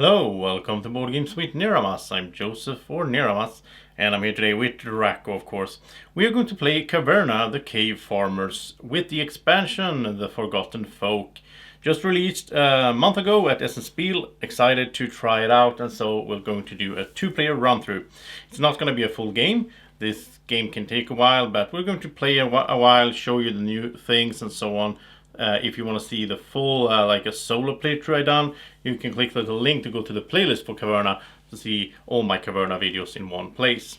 Hello, welcome to Board Games with Niramas. I'm Joseph, or Niramas, and I'm here today with Draco, of course. We are going to play Caverna, the Cave Farmers, with the expansion, The Forgotten Folk. Just released a month ago at Essen Spiel. Excited to try it out, and so we're going to do a two-player run-through. It's not going to be a full game. This game can take a while, but we're going to play a while, show you the new things and so on. If you want to see the full, like a solo playthrough I done, you can click the little link to go to the playlist for Caverna to see all my Caverna videos in one place.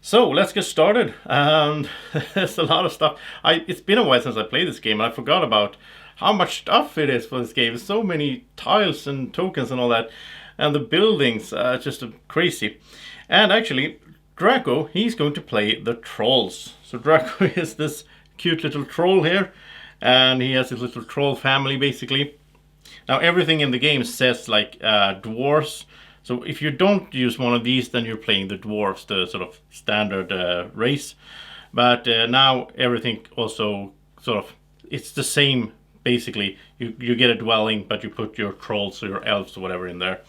So let's get started. And there's a lot of stuff. It's been a while since I played this game, and I forgot about how much stuff it is for this game. There's so many tiles and tokens and all that, and the buildings are just crazy. And actually, Draco, he's going to play the trolls. So Draco is this cute little troll here. And he has his little troll family, basically. Now, everything in the game says, like, dwarves. So if you don't use one of these, then you're playing the dwarves, the sort of standard race. But now everything also sort of, it's the same, basically. You get a dwelling, but you put your trolls or your elves or whatever in there.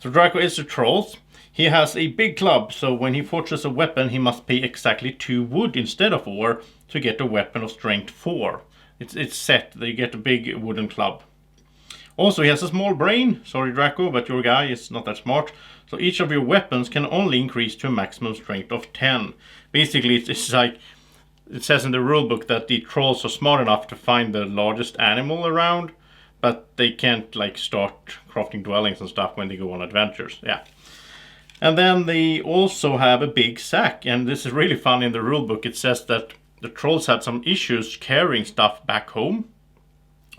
So Draco is the trolls. He has a big club, so when he forges a weapon, he must pay exactly 2 wood instead of 4 to get a weapon of strength 4. It's set. They get a big wooden club. Also, he has a small brain. Sorry, Draco, but your guy is not that smart. So each of your weapons can only increase to a maximum strength of 10. Basically, it's like it says in the rulebook that the trolls are smart enough to find the largest animal around, but they can't like start crafting dwellings and stuff when they go on adventures. Yeah. And then they also have a big sack, and this is really fun in the rulebook. It says that the trolls had some issues carrying stuff back home.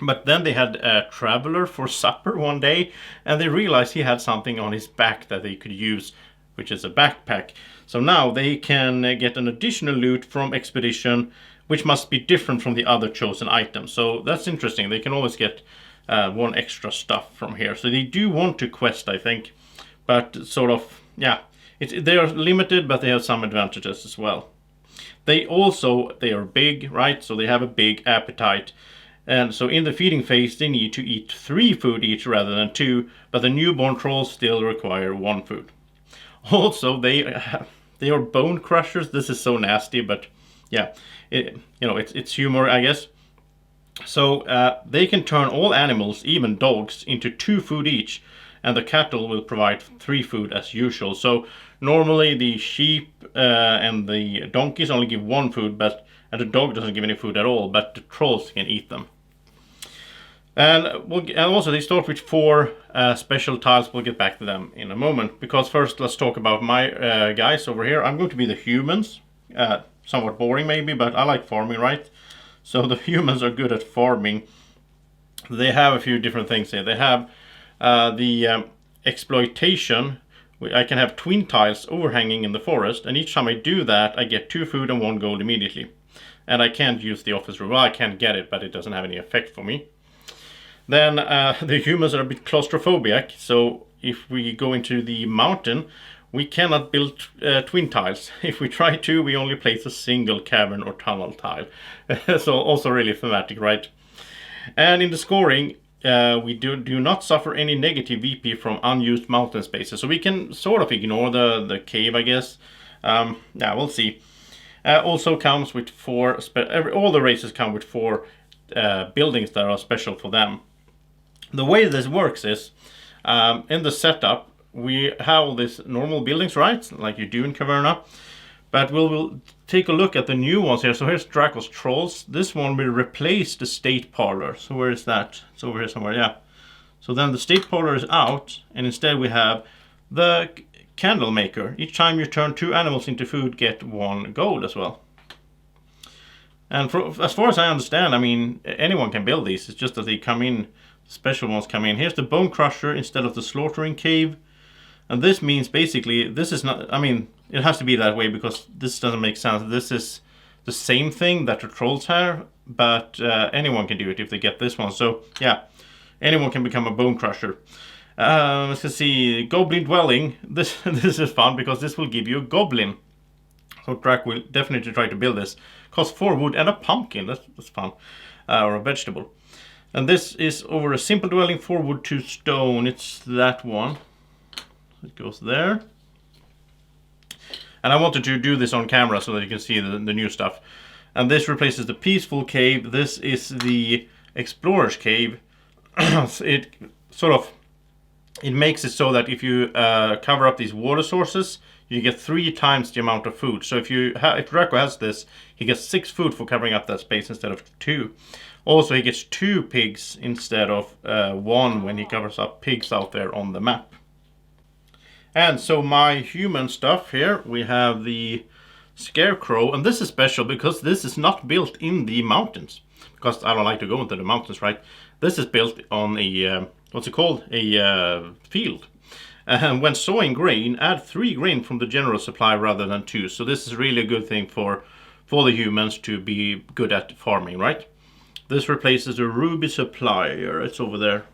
But then they had a traveler for supper one day, and they realized he had something on his back that they could use, which is a backpack. So now they can get an additional loot from Expedition, which must be different from the other chosen items. So that's interesting. They can always get one extra stuff from here. So they do want to quest, I think. But sort of, yeah, they are limited, but they have some advantages as well. They are big, right? So they have a big appetite. And so in the feeding phase, they need to eat 3 food each rather than 2. But the newborn trolls still require 1 food. Also, they are bone crushers. This is so nasty, but yeah, it's humor, I guess. So they can turn all animals, even dogs, into 2 food each. And the cattle will provide 3 food as usual. So normally the sheep and the donkeys only give 1 food, and the dog doesn't give any food at all, but the trolls can eat them. And also they start with 4 special tiles. We'll get back to them in a moment. Because first let's talk about my guys over here. I'm going to be the humans. Somewhat boring maybe, but I like farming, right? So the humans are good at farming. They have a few different things here. They have the exploitation. I can have twin tiles overhanging in the forest, and each time I do that I get 2 food and 1 gold immediately. And I can't use the office room. Well, I can't get it, but it doesn't have any effect for me. Then the humans are a bit claustrophobic, so if we go into the mountain, we cannot build twin tiles. If we try to, we only place a single cavern or tunnel tile. So also really thematic, right? And in the scoring, we do not suffer any negative VP from unused mountain spaces. So we can sort of ignore the cave, I guess. Yeah, we'll see. Also comes with 4... all the races come with 4 buildings that are special for them. The way this works is, in the setup, we have all these normal buildings, right? Like you do in Caverna. But we'll take a look at the new ones here. So here's Draco's Trolls. This one will replace the state parlor. So where is that? It's over here somewhere, yeah. So then the state parlor is out, and instead we have the candle maker. Each time you turn 2 animals into food, get 1 gold as well. And as far as I understand, I mean, anyone can build these. It's just that they come in, special ones come in. Here's the bone crusher instead of the slaughtering cave. And this means basically, this is not, I mean, it has to be that way because this doesn't make sense. This is the same thing that the trolls have, but anyone can do it if they get this one. So yeah, anyone can become a bone crusher. Let's see, goblin dwelling. This is fun because this will give you a goblin. So Drac will definitely try to build this. Costs 4 wood and a pumpkin. That's fun. Or a vegetable. And this is over a simple dwelling, 4 wood, 2 stone. It's that one. It goes there. And I wanted to do this on camera so that you can see the new stuff. And this replaces the peaceful cave. This is the explorer's cave. It sort of, it makes it so that if you cover up these water sources, you get 3 times the amount of food. So if Draco has this, he gets 6 food for covering up that space instead of 2. Also, he gets 2 pigs instead of 1 when he covers up pigs out there on the map. And so my human stuff here, we have the scarecrow, and this is special because this is not built in the mountains. Because I don't like to go into the mountains, right? This is built on a, what's it called? A field. And when sowing grain, add 3 grain from the general supply rather than 2. So this is really a good thing for the humans to be good at farming, right? This replaces the ruby supplier. It's over there.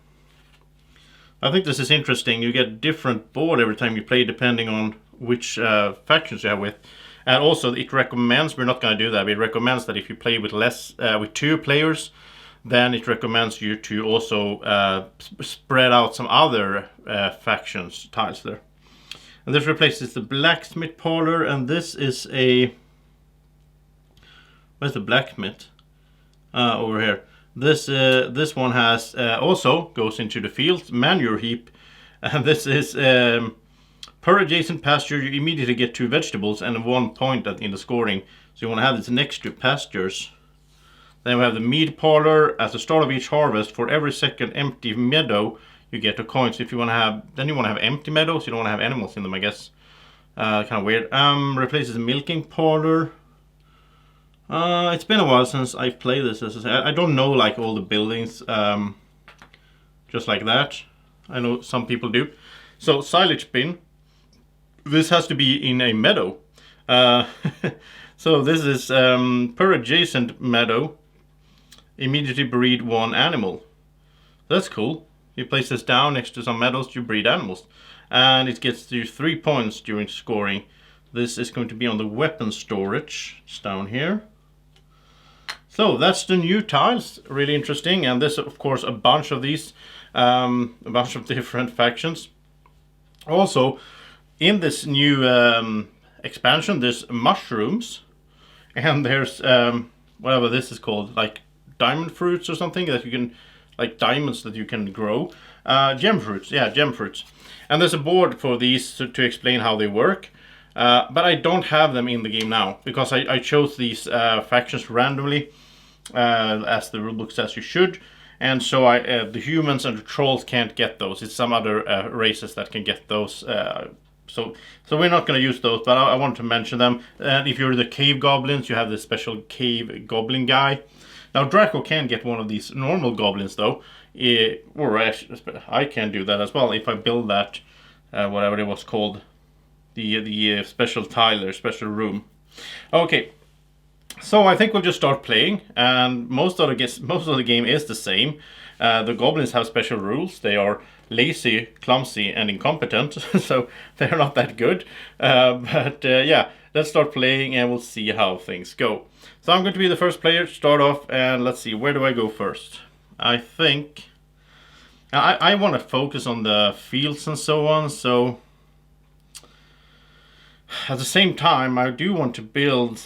I think this is interesting. You get different board every time you play depending on which factions you have with. And also it recommends, we're not going to do that, but it recommends that if you play with with 2 players, then it recommends you to also spread out some other factions tiles there. And this replaces the blacksmith parlor, and this is a, where's the blacksmith? Over here. This one has also goes into the fields, manure heap, and this is per adjacent pasture you immediately get 2 vegetables and 1 point in the scoring. So you want to have this next to pastures. Then we have the mead parlor. At the start of each harvest, for every second empty meadow, you get a coin. So if you want to have, then you want to have empty meadows. You don't want to have animals in them, I guess. Kind of weird. Replaces the milking parlor. It's been a while since I played this. As I say, I don't know like all the buildings, just like that. I know some people do. So silage bin. This has to be in a meadow. So this is per adjacent meadow. Immediately breed 1 animal. That's cool. You place this down next to some meadows, you breed animals. And it gets you 3 points during scoring. This is going to be on the weapon storage. It's down here. So that's the new tiles. Really interesting. And there's of course a bunch of these. A bunch of different factions. Also, in this new expansion, there's mushrooms. And there's whatever this is called, like diamond fruits or something that you can, like diamonds that you can grow. Gem fruits, yeah, gem fruits. And there's a board for these to explain how they work. But I don't have them in the game now because I chose these factions randomly, as the rulebook says you should. And so the humans and the trolls can't get those. It's some other races that can get those. So we're not going to use those, but I wanted to mention them. And if you're the cave goblins, you have this special cave goblin guy. Now Draco can get one of these normal goblins though, or I can do that as well if I build that, whatever it was called, the special tile or special room. Okay, so I think we'll just start playing, and most of the game is the same. The goblins have special rules. They are lazy, clumsy, and incompetent, so they're not that good. But yeah, let's start playing and we'll see how things go. So I'm going to be the first player to start off, and let's see, where do I go first? I think I want to focus on the fields and so on, so at the same time I do want to build.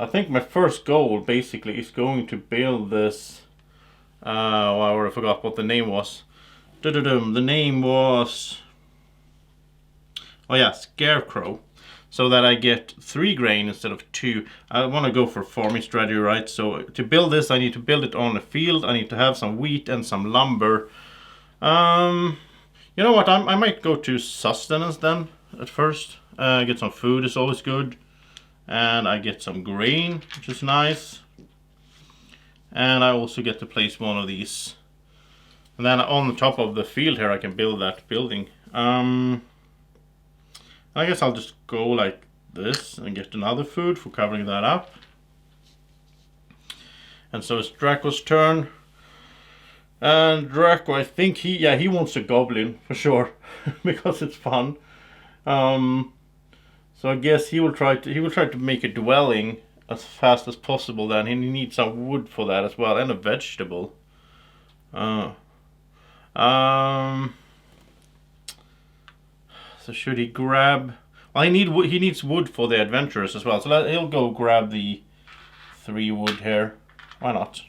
I think my first goal basically is going to build this. I already forgot what the name was. The name was, oh yeah, Scarecrow. So that I get 3 grain instead of 2. I want to go for farming strategy, right? So to build this, I need to build it on a field. I need to have some wheat and some lumber. You know what? I might go to sustenance then at first. Get some food is always good. And I get some grain, which is nice. And I also get to place one of these. And then on the top of the field here, I can build that building. I guess I'll just go like this and get another food for covering that up. And so it's Draco's turn. And Draco, I think he wants a goblin for sure because it's fun. So I guess he will try to make a dwelling as fast as possible then. He needs some wood for that as well, and a vegetable. So should he grab... Well, he needs wood for the adventurers as well. So he'll go grab the 3 wood here. Why not?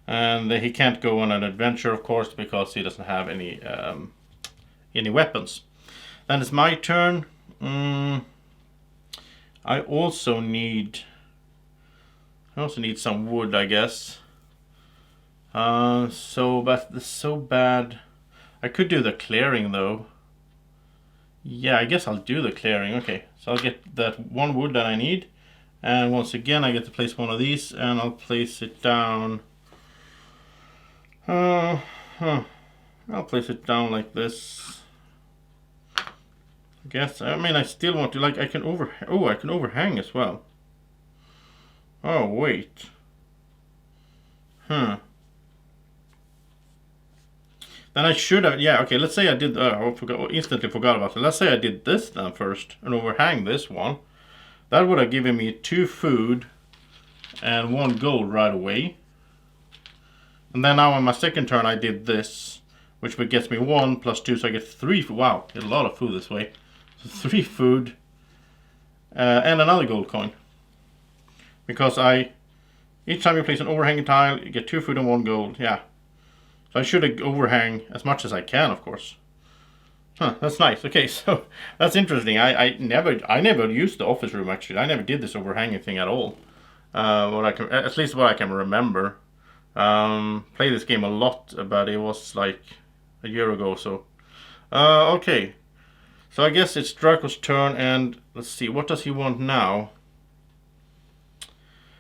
And he can't go on an adventure, of course, because he doesn't have any weapons. Then it's my turn. I also need some wood, I guess. But this is so bad. I could do the clearing though. Yeah, I guess I'll do the clearing. Okay, so I'll get that 1 wood that I need, and once again I get to place one of these, and I'll place it down. I'll place it down like this. I guess. I mean, I still want to, like, I can overhang as well. Oh wait. Then I should have, yeah, okay, let's say I did, instantly forgot about it. Let's say I did this then first, and overhang this one. That would have given me 2 food and 1 gold right away. And then now on my second turn I did this, which gets me 1 plus 2, so I get 3, wow, get a lot of food this way. So 3 food, and another gold coin. Because each time you place an overhanging tile, you get 2 food and 1 gold, yeah. So I should overhang as much as I can, of course. That's nice. Okay, so that's interesting. I never used the office room actually. I never did this overhanging thing at all. At least what I can remember. Played this game a lot, but it was like a year ago. So okay. So I guess it's Draco's turn, and let's see, what does he want now?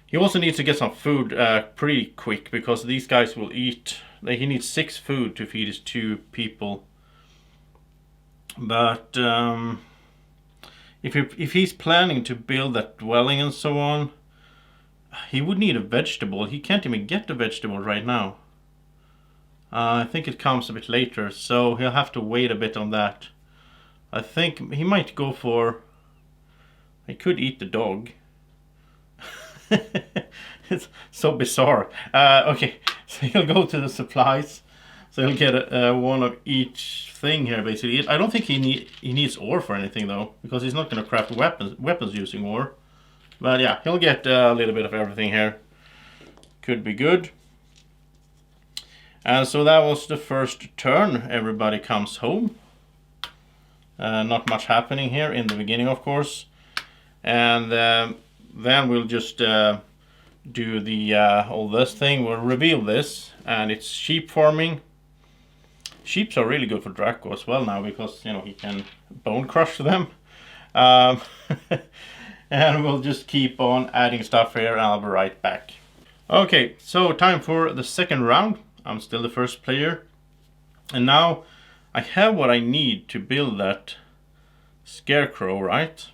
He also needs to get some food pretty quick, because these guys will eat. He needs 6 food to feed his 2 people. But if he's planning to build that dwelling and so on, he would need a vegetable. He can't even get the vegetable right now. I think it comes a bit later, so he'll have to wait a bit on that. I think he might go for... He could eat the dog. It's so bizarre. Okay, so he'll go to the supplies. So he'll get 1 of each thing here, basically. I don't think he needs ore for anything though, because he's not going to craft weapons using ore. But yeah, he'll get a little bit of everything here. Could be good. And so that was the first turn. Everybody comes home. Not much happening here in the beginning, of course. And then we'll just do the all this thing. We'll reveal this, and it's sheep farming. Sheeps are really good for Draco as well now, because you know he can bone crush them. And we'll just keep on adding stuff here, and I'll be right back. Okay, so time for the second round. I'm still the first player, and now I have what I need to build that scarecrow, right?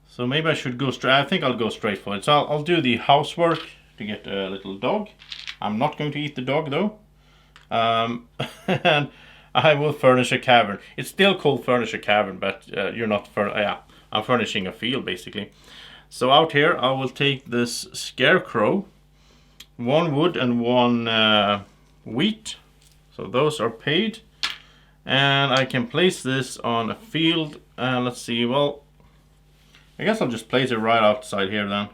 So maybe I should go straight. I think I'll go straight for it. So I'll do the housework to get a little dog. I'm not going to eat the dog though. And I will furnish a cavern. It's still called furnish a cavern, but you're not I'm furnishing a field basically. So out here I will take this scarecrow, 1 wood and 1 wheat. So those are paid, and I can place this on a field. Let's see. Well, I guess I'll just place it right outside here then.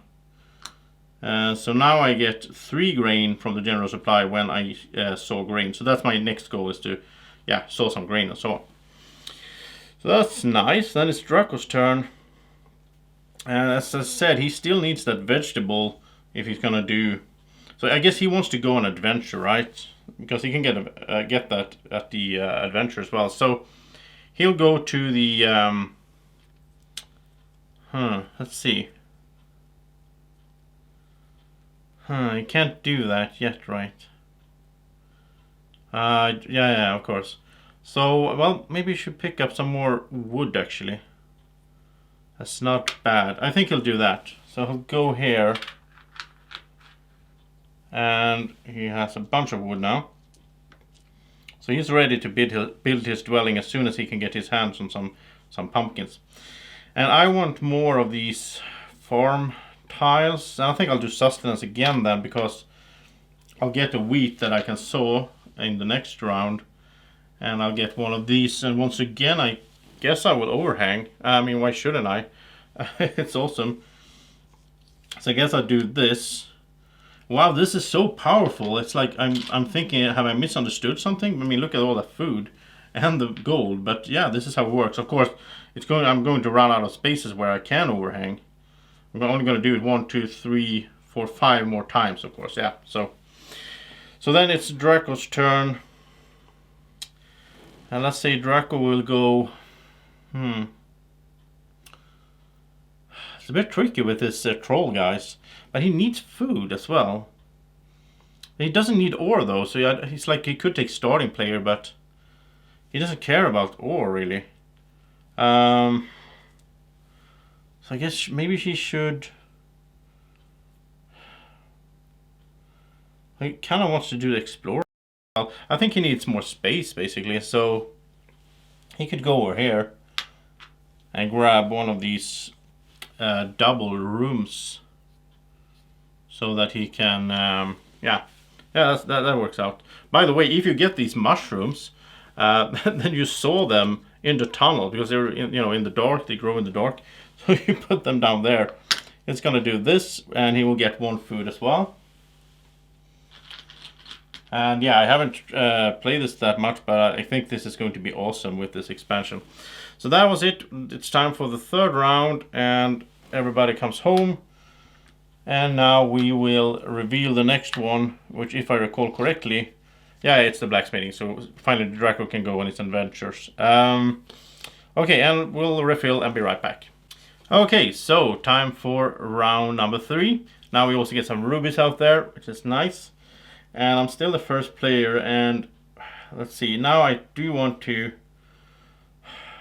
So now I get 3 grain from the general supply when I sow grain. So that's my next goal, is to sow some grain and so on. So that's nice. Then it's Draco's turn. And as I said, he still needs that vegetable if he's gonna do. So I guess he wants to go on adventure, right? Because he can get that at the adventure as well. So he'll go to the let's see. He can't do that yet, right? Yeah, of course. So, well, maybe you should pick up some more wood, actually. That's not bad. I think he'll do that. So he'll go here. And he has a bunch of wood now. So he's ready to build his dwelling as soon as he can get his hands on some pumpkins. And I want more of these farm tiles. I think I'll do sustenance again then, because I'll get a wheat that I can sow in the next round. And I'll get one of these, and once again I guess I will overhang. I mean, why shouldn't I? It's awesome. So I guess I'll do this. Wow, this is so powerful. It's like I'm thinking, have I misunderstood something? I mean, look at all that food and the gold. But yeah, this is how it works. Of course, I'm going to run out of spaces where I can overhang. I'm only going to do it 1, 2, 3, 4, 5 more times, of course. Yeah. So then it's Draco's turn. And let's say Draco will go... It's a bit tricky with this troll, guys. But he needs food as well. He doesn't need ore, though. So he's like, he could take starting player, but... he doesn't care about ore, really. So I guess maybe he should... he kind of wants to do the explorer. I think he needs more space, basically, so he could go over here and grab one of these double rooms so that he can, that works out. By the way, if you get these mushrooms, then you sow them in the tunnel, because they're in the dark, they grow in the dark, so you put them down there. It's gonna do this, and he will get 1 food as well. And yeah, I haven't played this that much, but I think this is going to be awesome with this expansion. So that was it. It's time for the 3rd round, and everybody comes home. And now we will reveal the next one, which, if I recall correctly, yeah, it's the blacksmithing. So finally Draco can go on his adventures. Okay, and we'll refill and be right back. Okay, so time for round number 3. Now we also get some rubies out there, which is nice. And I'm still the first player, and let's see, now I do want to,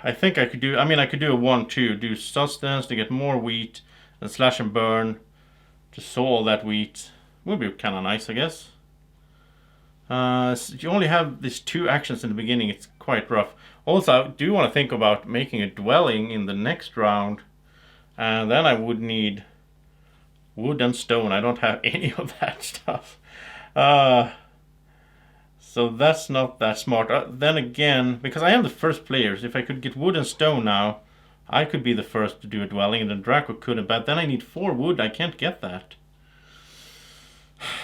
I think I could do, I could do a 1-2, do sustenance to get more wheat, and slash and burn to sow all that wheat. Would be kind of nice, I guess. So you only have these 2 actions in the beginning, it's quite rough. Also, I do want to think about making a dwelling in the next round, and then I would need wood and stone. I don't have any of that stuff. So that's not that smart. Then again, because I am the first players, if I could get wood and stone now, I could be the first to do a dwelling, and then Draco couldn't. But then I need 4 wood. I can't get that.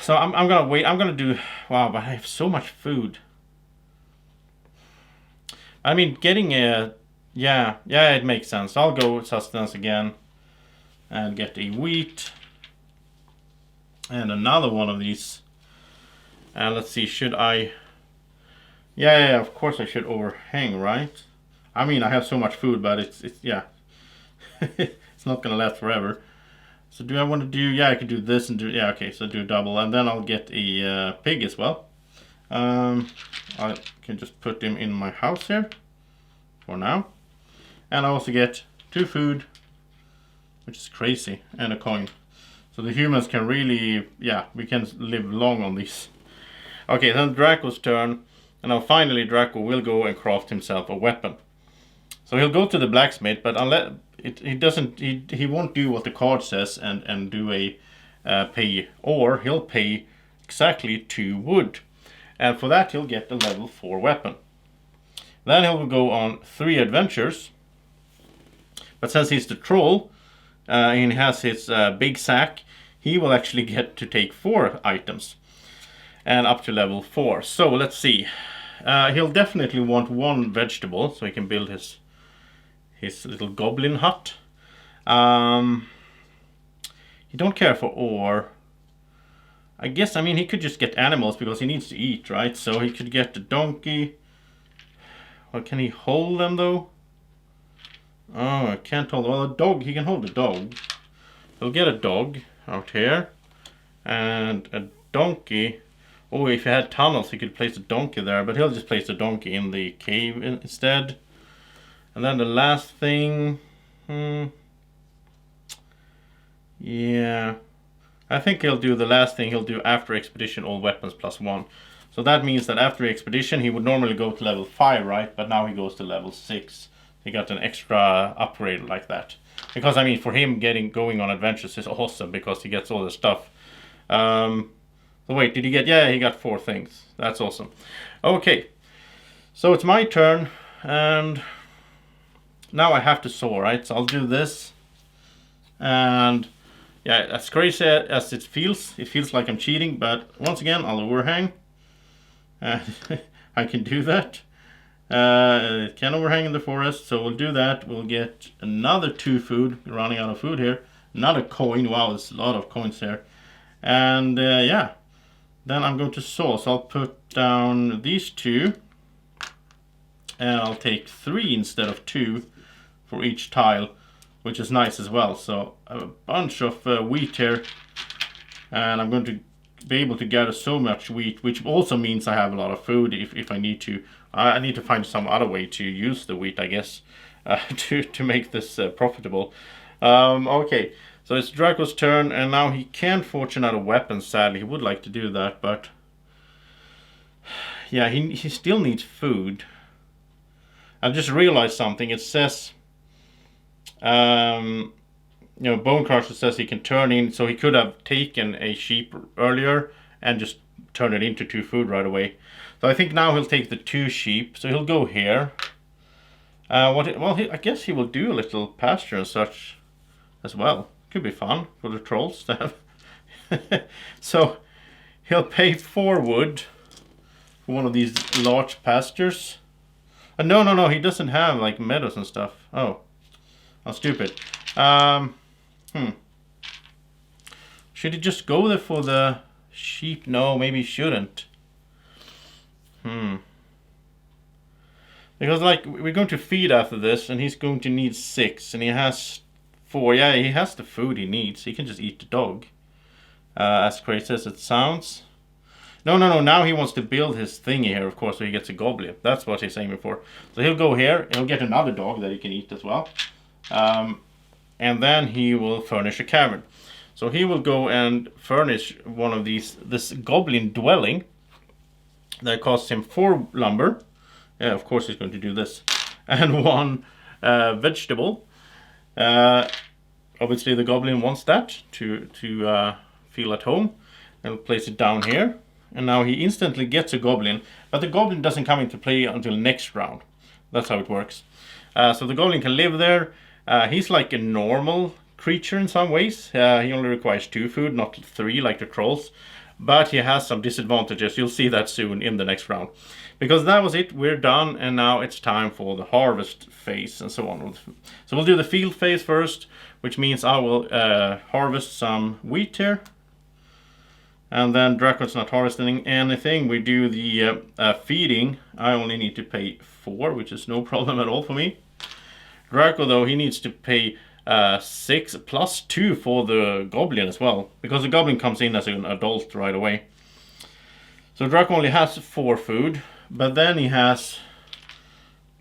So I'm gonna wait. I'm gonna do. Wow, but I have so much food. I mean, getting a yeah, it makes sense. I'll go with sustenance again, and get a wheat, and another one of these. And let's see, should I... Yeah, of course I should overhang, right? I mean, I have so much food, but it's yeah. It's not gonna last forever. So do I want to do... yeah, I could do this and do... yeah, okay, so do a double. And then I'll get a pig as well. I can just put him in my house here for now. And I also get 2 food, which is crazy, and a coin. So the humans can really... yeah, we can live long on these. Okay, then Draco's turn, and now finally Draco will go and craft himself a weapon. So he'll go to the blacksmith, but unless he won't do what the card says and do a pay, or he'll pay exactly 2 wood, and for that he'll get a level 4 weapon. Then he'll go on 3 adventures, but since he's the troll and he has his big sack, he will actually get to take 4 items. And up to level 4. So let's see. He'll definitely want 1 vegetable, so he can build his little goblin hut. He don't care for ore. I guess, he could just get animals because he needs to eat, right? So he could get the donkey. Well, can he hold them though? Oh, I can't hold them. Well, a dog, he can hold a dog. He'll get a dog out here. And a donkey. Oh, if he had tunnels, he could place a donkey there, but he'll just place the donkey in the cave instead. And then the last thing... yeah... I think he'll do the last thing he'll do after expedition, all weapons +1. So that means that after expedition, he would normally go to level 5, right? But now he goes to level 6. He got an extra upgrade like that. Because, I mean, for him, going on adventures is awesome because he gets all the stuff. So wait, did he get... Yeah, he got 4 things. That's awesome. Okay, so it's my turn, and now I have to soar, right? So I'll do this, and yeah, as crazy as it feels like I'm cheating, but once again, I'll overhang. I can do that. It can overhang in the forest, so we'll do that. We'll get another 2 food. We're running out of food here. Another coin. Wow, there's a lot of coins here. And yeah, then I'm going to soar. So I'll put down these 2, and I'll take 3 instead of 2 for each tile, which is nice as well. So a bunch of wheat here, and I'm going to be able to gather so much wheat, which also means I have a lot of food if I need to. I need to find some other way to use the wheat, I guess, to make this profitable. Okay, so it's Draco's turn, and now he can't fortune out a weapon, sadly. He would like to do that, but yeah, he still needs food. I just realized something. It says, Bone Crusher says he can turn in, so he could have taken a sheep earlier and just turn it into 2 food right away. So I think now he'll take the 2 sheep, so he'll go here. I guess he will do a little pasture and such as well. Could be fun for the trolls to have. So he'll pay 4 wood for one of these large pastures. No, he doesn't have like meadows and stuff. Oh, I'm stupid. Should he just go there for the sheep? No, maybe he shouldn't. Because like we're going to feed after this, and he's going to need 6, and he has 4. Yeah, he has the food he needs. He can just eat the dog. As crazy as it sounds. No. Now he wants to build his thingy here, of course, so he gets a goblin. That's what he's aiming for. So he'll go here. He'll get another dog that he can eat as well. And then he will furnish a cavern. So he will go and furnish one of this goblin dwelling that costs him 4 lumber. Yeah, of course he's going to do this. And 1 vegetable. Obviously the goblin wants that to feel at home. I'll place it down here. And now he instantly gets a goblin. But the goblin doesn't come into play until next round. That's how it works. So the goblin can live there. He's like a normal creature in some ways. He only requires 2 food, not 3 like the trolls. But he has some disadvantages. You'll see that soon in the next round. Because that was it. We're done. And now it's time for the harvest phase and so on. So we'll do the field phase first, which means I will harvest some wheat here. And then Draco's not harvesting anything. We do the feeding. I only need to pay 4, which is no problem at all for me. Draco, though, he needs to pay 6 plus 2 for the goblin as well, because the goblin comes in as an adult right away. So Draco only has 4 food, but then he has...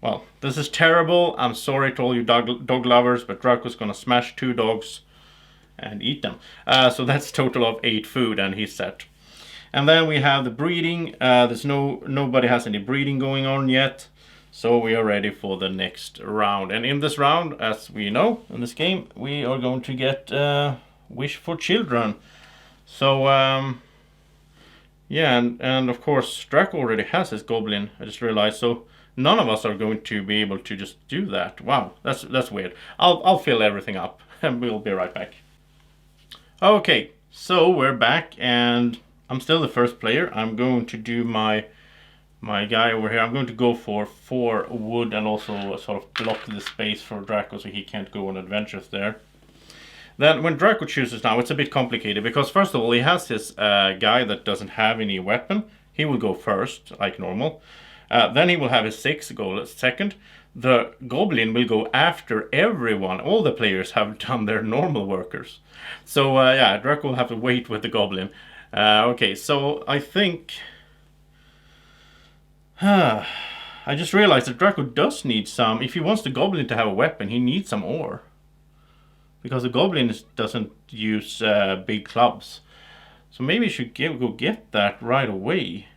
Well, this is terrible. I'm sorry to all you dog lovers, but Draco's gonna smash 2 dogs and eat them. So that's a total of 8 food, and he's set. And then we have the breeding. Nobody has any breeding going on yet. So we are ready for the next round. And in this round, as we know, in this game, we are going to get Wish for Children. So, yeah, and of course, Draco already has his goblin, I just realized. So none of us are going to be able to just do that. Wow, that's weird. I'll fill everything up, and we'll be right back. Okay, so we're back, and I'm still the first player. I'm going to do my guy over here. I'm going to go for 4 wood and also sort of block the space for Draco so he can't go on adventures there. Then when Draco chooses now, it's a bit complicated because first of all he has his guy that doesn't have any weapon. He will go first, like normal. Then he will have his 6 go second. The goblin will go after everyone. All the players have done their normal workers. So yeah, Draco will have to wait with the goblin. Okay, so I think... I just realized that Draco does need some... If he wants the goblin to have a weapon, he needs some ore. Because the goblin doesn't use big clubs. So maybe he should go get that right away.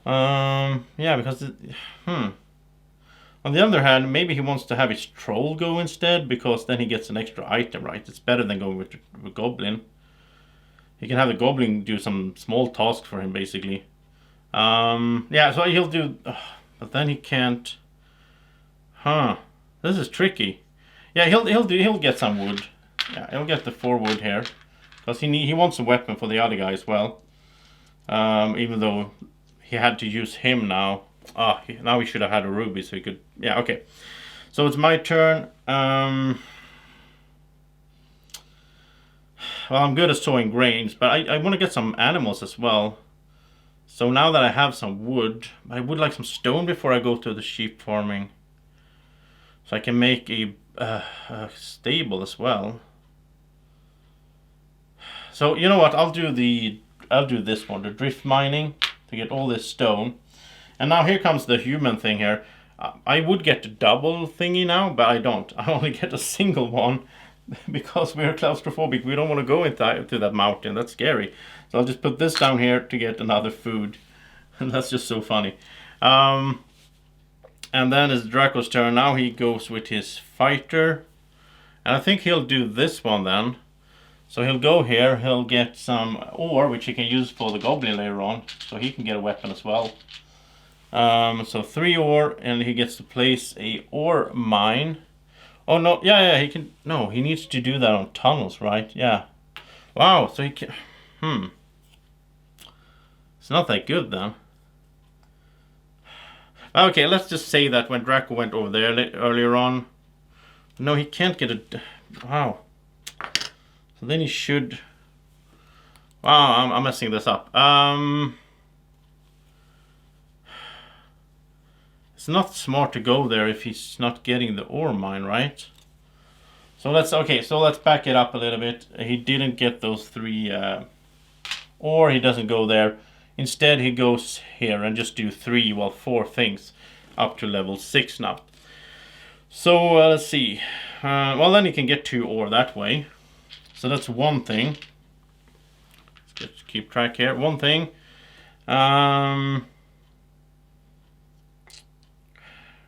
Yeah, because... Well, On the other hand, maybe he wants to have his troll go instead, because then he gets an extra item, right? It's better than going with the goblin. He can have the goblin do some small task for him, basically. Yeah, so he'll do... but then he can't... Huh. This is tricky. Yeah, he'll get some wood. Yeah, he'll get the 4 wood here. Because he wants a weapon for the other guy as well. Even though he had to use him now. Now he should have had a ruby so he could... Yeah, okay. So it's my turn. Well, I'm good at sowing grains, but I want to get some animals as well. So now that I have some wood, I would like some stone before I go to the sheep farming. So I can make a stable as well. So you know what? I'll do this one, the drift mining, to get all this stone. And now here comes the human thing here. I would get the double thingy now, but I don't. I only get a single one because we're claustrophobic. We don't want to go into that mountain. That's scary. So I'll just put this down here to get another food. And that's just so funny. And then it's Draco's turn. Now he goes with his fighter. And I think he'll do this one then. So he'll go here. He'll get some ore, which he can use for the goblin later on. So he can get a weapon as well. So 3 ore, and he gets to place a ore mine. Oh no, yeah, he can. No, he needs to do that on tunnels, right? Yeah. Wow, so he can. It's not that good then. Okay, let's just say that when Draco went over there earlier on. No, he can't get a. Wow. So then he should. Wow, I'm messing this up. It's not smart to go there if he's not getting the ore mine, right? So let's back it up a little bit. He didn't get those 3 ore, he doesn't go there. Instead he goes here and just do 4 things up to level 6 now. So let's see. Well, then he can get 2 ore that way. So that's one thing. Let's just keep track here. One thing.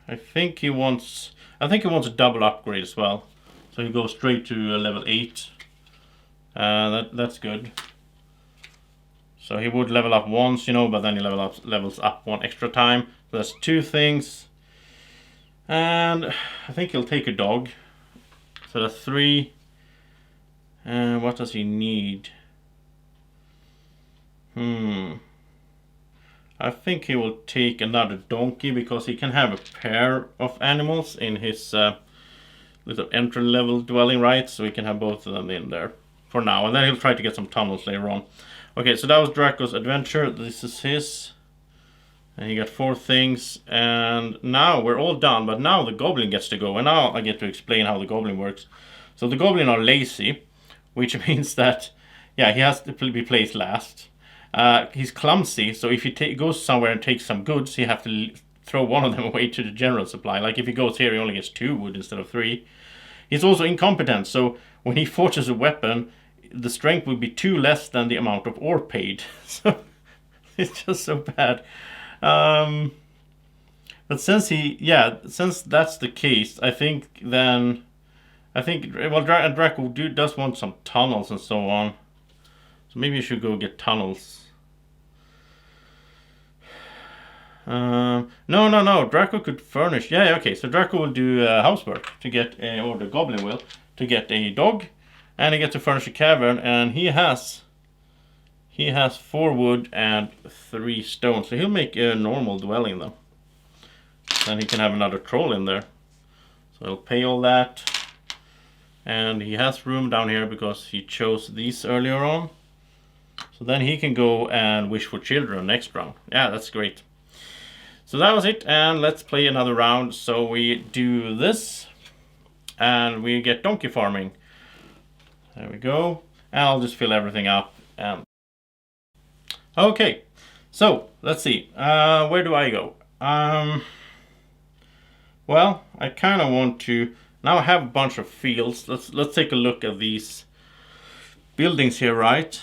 I think he wants a double upgrade as well. So he goes straight to level 8. That's good. So he would level up once, you know, but then he levels up 1 extra time. So that's 2 things. And I think he'll take a dog. So that's 3. And what does he need? I think he will take another donkey because he can have a pair of animals in his little entry level dwelling, right? So he can have both of them in there for now. And then he'll try to get some tunnels later on. Okay, so that was Draco's adventure. This is his. And he got 4 things. And now we're all done. But now the goblin gets to go. And now I get to explain how the goblin works. So the goblin are lazy, which means that, yeah, he has to be placed last. He's clumsy, so if he goes somewhere and takes some goods, he have to throw one of them away to the general supply. Like if he goes here, he only gets 2 wood instead of 3. He's also incompetent, so when he forges a weapon, the strength would be 2 less than the amount of ore paid. So it's just so bad. But since that's the case, I think Draco does want some tunnels and so on. So maybe you should go get tunnels. No. Draco could furnish. Yeah, okay. So Draco will do housework to get, or the goblin will, to get a dog, and he gets to furnish a cavern. And he has 4 wood and 3 stone. So he'll make a normal dwelling though. Then he can have another troll in there. So he'll pay all that, and he has room down here because he chose these earlier on. So then he can go and wish for children next round. Yeah, that's great. So that was it, and let's play another round. So we do this, and we get donkey farming. There we go. And I'll just fill everything up. Okay, so let's see. Where do I go? Well, I kind of want to... Now I have a bunch of fields. Let's take a look at these buildings here, right?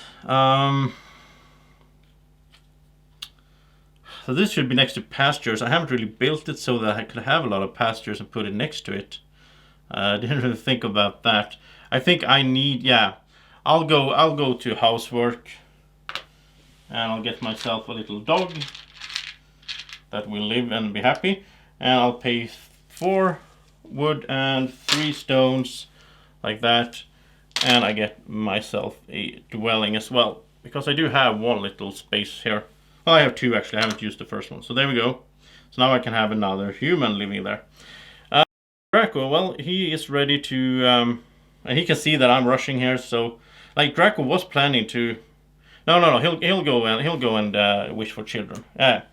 So this should be next to pastures. I haven't really built it so that I could have a lot of pastures and put it next to it. I didn't really think about that. I think I need, yeah, I'll go to housework, and I'll get myself a little dog that will live and be happy, and I'll pay 4 wood and 3 stones like that, and I get myself a dwelling as well, because I do have one little space here. Well, I have 2 actually. I haven't used the first one, so there we go. So now I can have another human living there. Draco, well, he is ready to, and he can see that I'm rushing here. So, like, Draco was planning to. No. He'll go and wish for children. Yeah.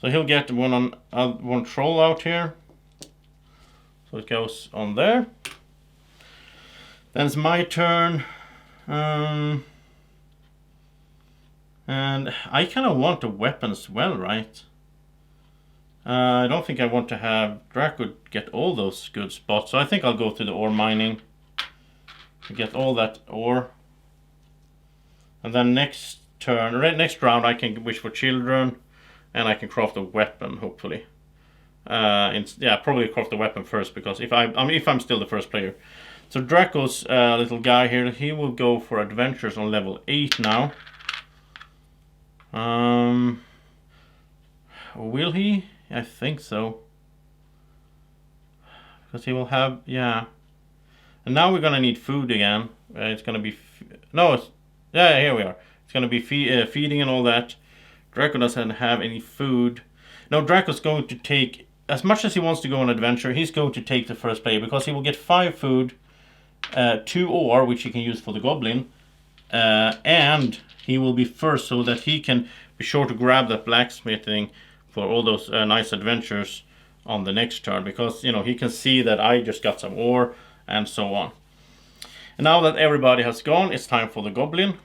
So he'll get one troll out here. So it goes on there. Then it's my turn. And I kind of want a weapon as well, right? I don't think I want to have Draco get all those good spots, so I think I'll go to the ore mining to get all that ore. And then next round I can wish for children, and I can craft a weapon, hopefully. Yeah, probably craft the weapon first, because if I'm still the first player. So Draco's little guy here, he will go for adventures on level 8 now. Will he? I think so. Because he will have, yeah. And now we're gonna need food again. It's gonna be, yeah, here we are. It's gonna be feeding and all that. Draco doesn't have any food. No, Draco's going to take, as much as he wants to go on adventure, he's going to take the first player, because he will get 5 food, 2 ore, which he can use for the goblin, and he will be first, so that he can be sure to grab that blacksmithing for all those nice adventures on the next turn, because, you know, he can see that I just got some ore and so on. And now that everybody has gone, it's time for the goblin.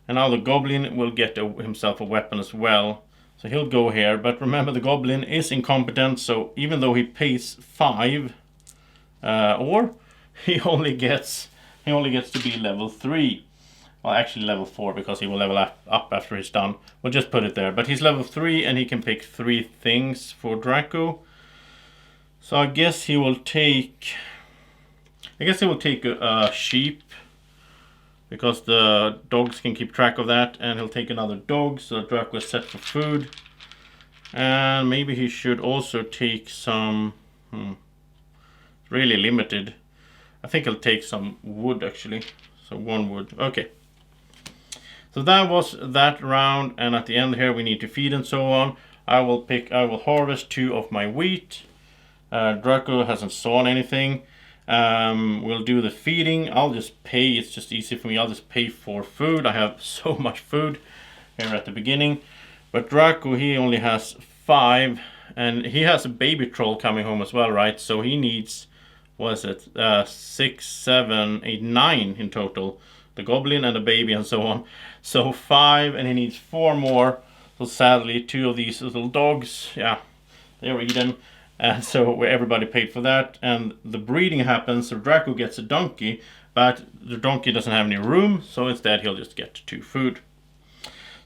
And now the goblin will get himself a weapon as well. So he'll go here, but remember the goblin is incompetent, so even though he pays 5 ore, he only gets to be level 3. Well, actually level 4, because he will level up after he's done. We'll just put it there. But he's level 3, and he can pick 3 things for Draco. So I guess he will take a sheep, because the dogs can keep track of that. And he'll take another dog, so Draco is set for food. And maybe he should also take some... really limited. I think he'll take some wood, actually. So 1 wood. Okay. So that was that round, and at the end here we need to feed and so on. I will harvest 2 of my wheat. Draco hasn't sown anything. We'll do the feeding. I'll just pay, it's just easy for me. I'll just pay for food. I have so much food here at the beginning. But Draco, he only has 5, and he has a baby troll coming home as well, right? So he needs, what is it, 6, 7, 8, 9 in total. The goblin and the baby and so on. So 5, and he needs 4 more. So sadly 2 of these little dogs, yeah, they were eaten. And so everybody paid for that. And the breeding happens, so Draco gets a donkey, but the donkey doesn't have any room, so instead he'll just get 2 food.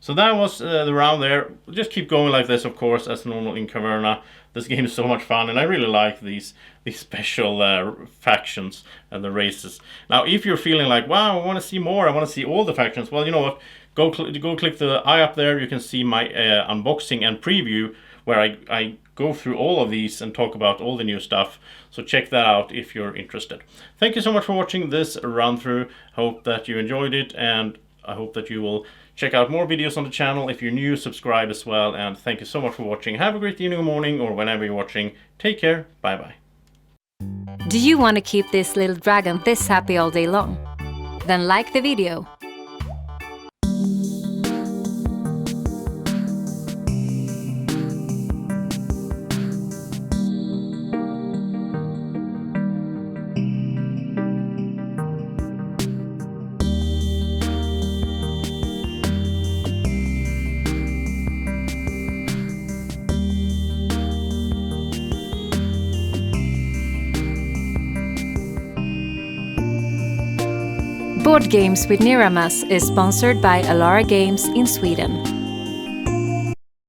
So that was the round there. We'll just keep going like this, of course, as normal in Caverna. This game is so much fun, and I really like these special factions and the races. Now, if you're feeling like, wow, I want to see more, I want to see all the factions, well, you know what? Go click the eye up there. You can see my unboxing and preview, where I go through all of these and talk about all the new stuff. So check that out if you're interested. Thank you so much for watching this run through. Hope that you enjoyed it, and I hope that you will check out more videos on the channel. If you're new, subscribe as well, and thank you so much for watching. Have a great evening or morning, or whenever you're watching. Take care. Bye bye. Do you want to keep this little dragon this happy all day long? Then like the video. Board Games with Niramas is sponsored by Alara Games in Sweden.